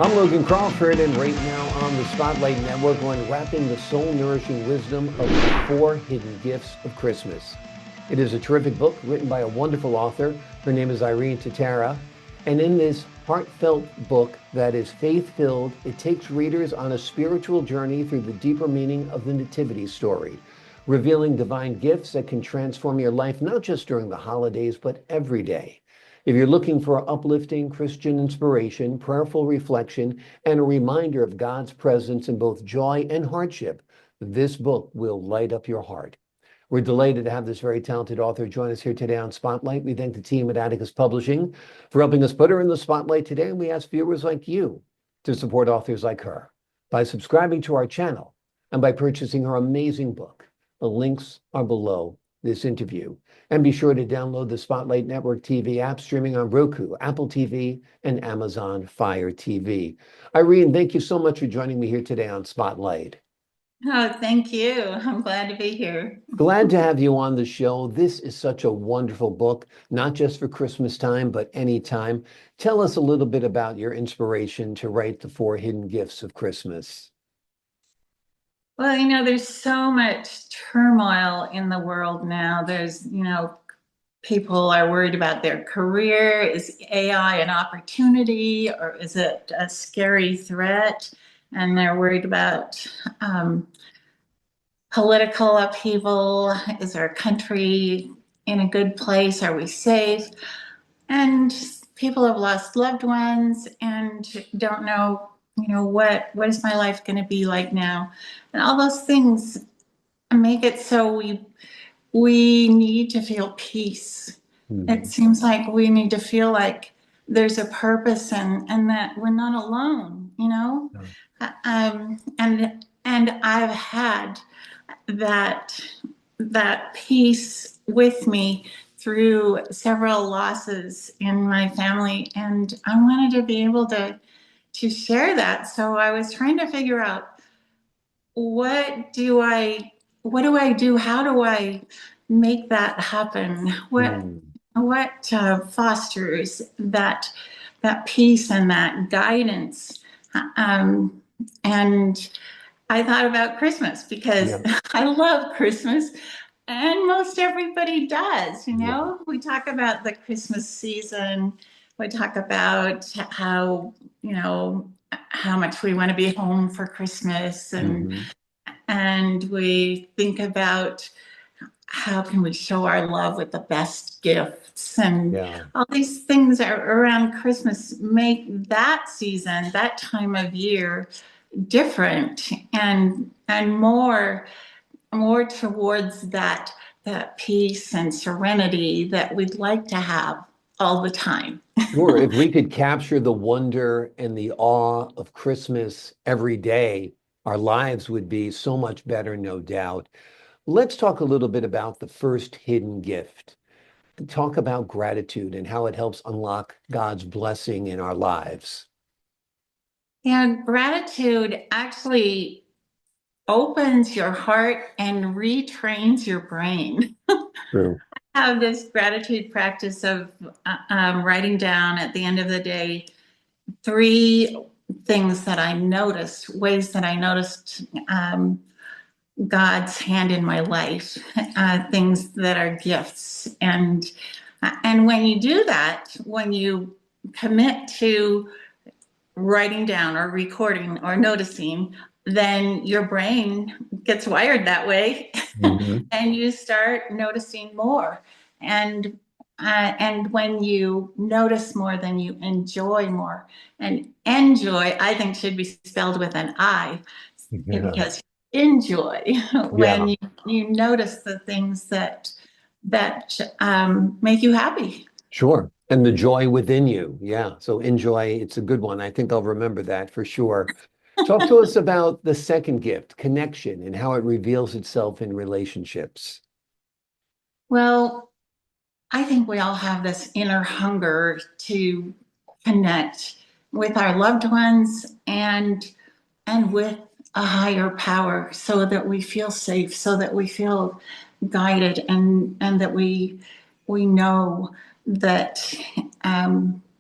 I'm Logan Crawford, and right now on the Spotlight Network, we're unwrapping the soul-nourishing wisdom of the four hidden gifts of Christmas. It is a terrific book written by a wonderful author. Her name is Irene Titera. And in this heartfelt book that is faith-filled, it takes readers on a spiritual journey through the deeper meaning of the Nativity story, revealing divine gifts that can transform your life, not just during the holidays, but every day. If you're looking for uplifting Christian inspiration, prayerful reflection, and a reminder of God's presence in both joy and hardship, this book will light up your heart. We're delighted to have this very talented author join us here today on Spotlight. We thank the team at Atticus Publishing for helping us put her in the spotlight today, and we ask viewers like you to support authors like her by subscribing to our channel and by purchasing her amazing book. The links are below this interview. And be sure to download the Spotlight Network TV app streaming on Roku, Apple TV, and Amazon Fire TV. Irene, thank you so much for joining me here today on Spotlight. Oh, thank you. I'm glad to be here. Glad to have you on the show. This is such a wonderful book, not just for Christmas time, but any time. Tell us a little bit about your inspiration to write the four hidden gifts of Christmas. Well, there's so much turmoil in the world now. People are worried about their career. Is AI an opportunity or is it a scary threat? And they're worried about political upheaval. Is our country in a good place? Are we safe? And people have lost loved ones and don't know, what is my life going to be like now? And all those things make it so we need to feel peace. It seems like we need to feel like there's a purpose and that we're not alone. And I've had that peace with me through several losses in my family, and I wanted to be able to share that. So I was trying to figure out what do I do? How do I make that happen? What fosters that peace and that guidance? And I thought about Christmas because I love Christmas. And most everybody does, We talk about the Christmas season. We talk about how much we want to be home for Christmas. And we think about how can we show our love with the best gifts. And all these things around Christmas make that season, that time of year, different and more towards that peace and serenity that we'd like to have all the time. Sure. If we could capture the wonder and the awe of Christmas every day, our lives would be so much better, no doubt. Let's talk a little bit about the first hidden gift. Talk about gratitude and how it helps unlock God's blessing in our lives. And gratitude actually opens your heart and retrains your brain. True. I have this gratitude practice of writing down at the end of the day 3 things that I noticed, ways that I noticed God's hand in my life, things that are gifts. And when you do that, when you commit to writing down or recording or noticing, then your brain gets wired that way. And you start noticing more. And when you notice more, then you enjoy more. And enjoy, I think, should be spelled with an I, because you enjoy when you notice the things that make you happy. Sure. And the joy within you. Yeah. So enjoy. It's a good one. I think I'll remember that for sure. Talk to us about the second gift, connection, and how it reveals itself in relationships. Well, I think we all have this inner hunger to connect with our loved ones and with a higher power, so that we feel safe, so that we feel guided, and that we know that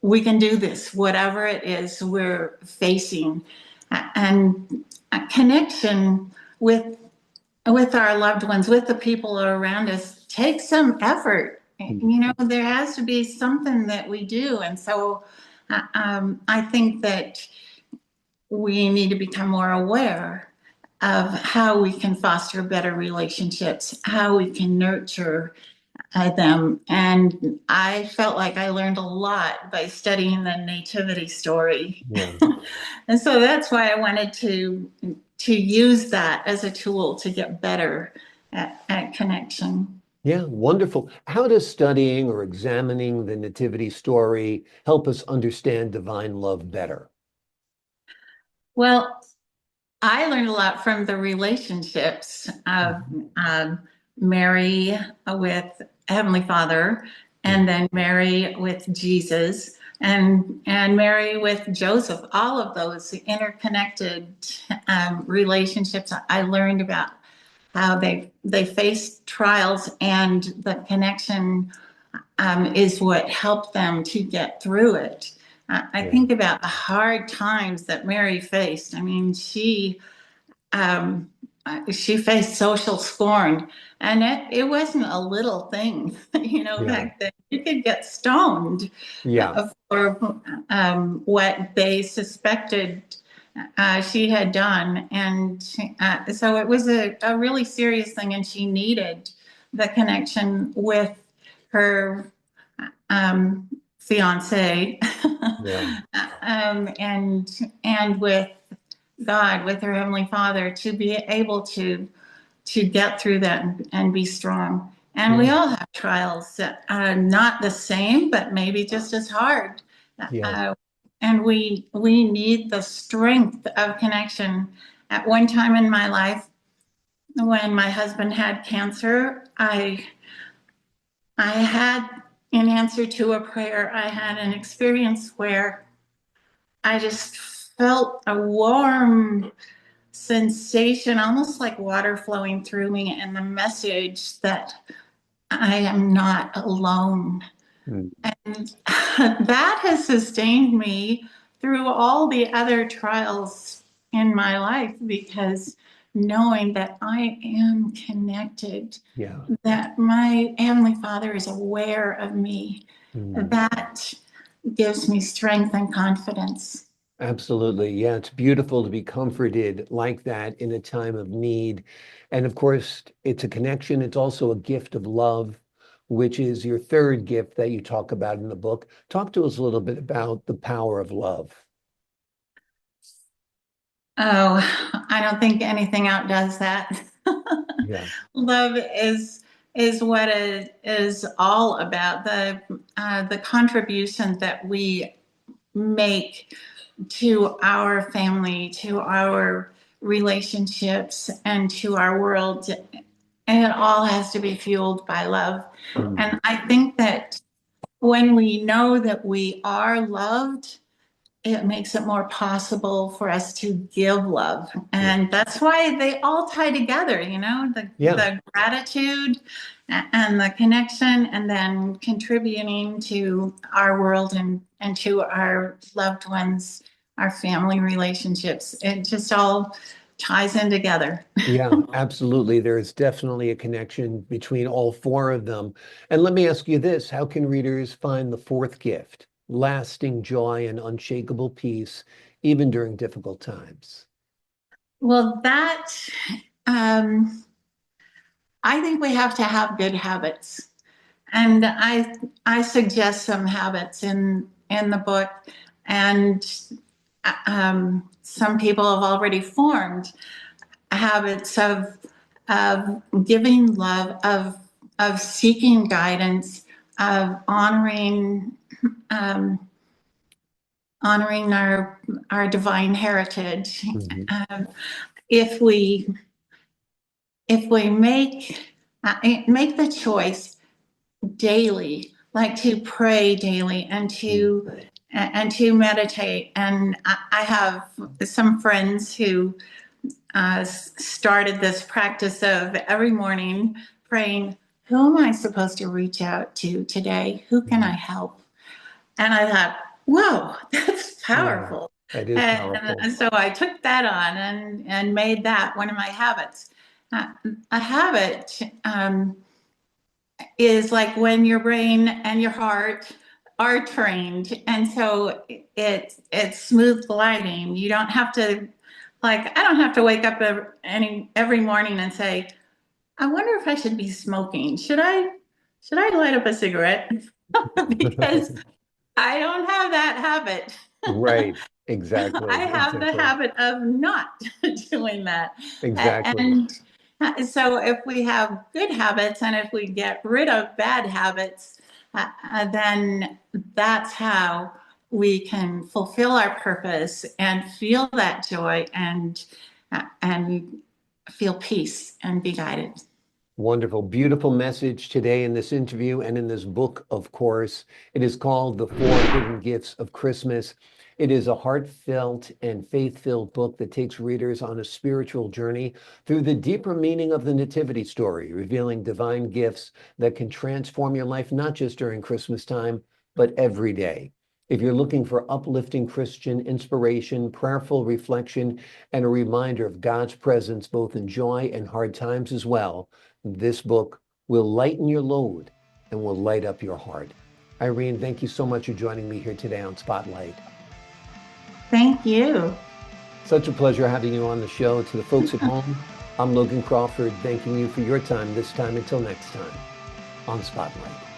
we can do this, whatever it is we're facing. And a connection with our loved ones, with the people around us, takes some effort. You know, there has to be something that we do. And so I think that we need to become more aware of how we can foster better relationships, how we can nurture them. And I felt like I learned a lot by studying the Nativity story. Yeah. And so that's why I wanted to use that as a tool to get better at connection. Yeah, wonderful. How does studying or examining the Nativity story help us understand divine love better? Well, I learned a lot from the relationships of Mhm. Mary with Heavenly Father, and then Mary with Jesus, and Mary with Joseph. All of those interconnected relationships. I learned about how they faced trials, and the connection is what helped them to get through it. I Yeah. think about the hard times that Mary faced. I mean, um, she faced social scorn, and it wasn't a little thing. You know, Yeah. back then you could get stoned Yeah. for what they suspected she had done. And so it was a really serious thing, and she needed the connection with her um, fiance Yeah. and with God, with her Heavenly Father, to be able to get through that and be strong. And we Yeah. all have trials that are not the same, but maybe just as hard. Yeah. And we need the strength of connection. At one time in my life, when my husband had cancer, I had, in answer to a prayer, I had an experience where I just felt a warm sensation, almost like water flowing through me, and the message that I am not alone. Mm. And that has sustained me through all the other trials in my life, because knowing that I am connected, Yeah. that my Heavenly Father is aware of me, Mm. that gives me strength and confidence. Absolutely. Yeah, it's beautiful to be comforted like that in a time of need. And of course, it's a connection. It's also a gift of love, which is your third gift that you talk about in the book. Talk to us a little bit about the power of love. Oh, I don't think anything outdoes that. Yeah. Love is what it is all about. The contribution that we make to our family, to our relationships, and to our world, and it all has to be fueled by love. Mm. And I think that when we know that we are loved, it makes it more possible for us to give love. Yeah. And that's why they all tie together, you know, Yeah. the gratitude and the connection, and then contributing to our world and to our loved ones, our family relationships. It just all ties in together. Yeah, absolutely. There is definitely a connection between all four of them. And let me ask you this, how can readers find the fourth gift, lasting joy and unshakable peace, even during difficult times? Well, um, I think we have to have good habits. And I suggest some habits in the book, and some people have already formed habits of giving love, of seeking guidance, of honoring our divine heritage. Mhm. Um, if we if we make the choice daily, like to pray daily Mm. and to meditate. And I have some friends who started this practice of every morning praying, who am I supposed to reach out to today? Who can I Mhm. help? And I thought, whoa, that's Yeah, powerful. that is powerful. And so I took that on and made that one of my habits. Uh, a habit is like when your brain and your heart are trained, and so it's smooth gliding. You don't have to, like, I don't have to wake up every morning and say, I wonder if I should be smoking. Should I light up a cigarette? Because I don't have that habit. Right. I Exactly. have the Exactly. habit of not doing that. Exactly. And so if we have good habits and if we get rid of bad habits, then that's how we can fulfill our purpose and feel that joy and feel peace and be guided. Wonderful, beautiful message today in this interview and in this book, of course. It is called The Four Hidden Gifts of Christmas. It is a heartfelt and faith-filled book that takes readers on a spiritual journey through the deeper meaning of the Nativity story, revealing divine gifts that can transform your life, not just during Christmas time, but every day. If you're looking for uplifting Christian inspiration, prayerful reflection, and a reminder of God's presence both in joy and hard times as well, this book will lighten your load and will light up your heart. Irene, thank you so much for joining me here today on Spotlight. Thank you. Such a pleasure having you on the show. To the folks at home, I'm Logan Crawford, thanking you for your time this time. Until next time on Spotlight.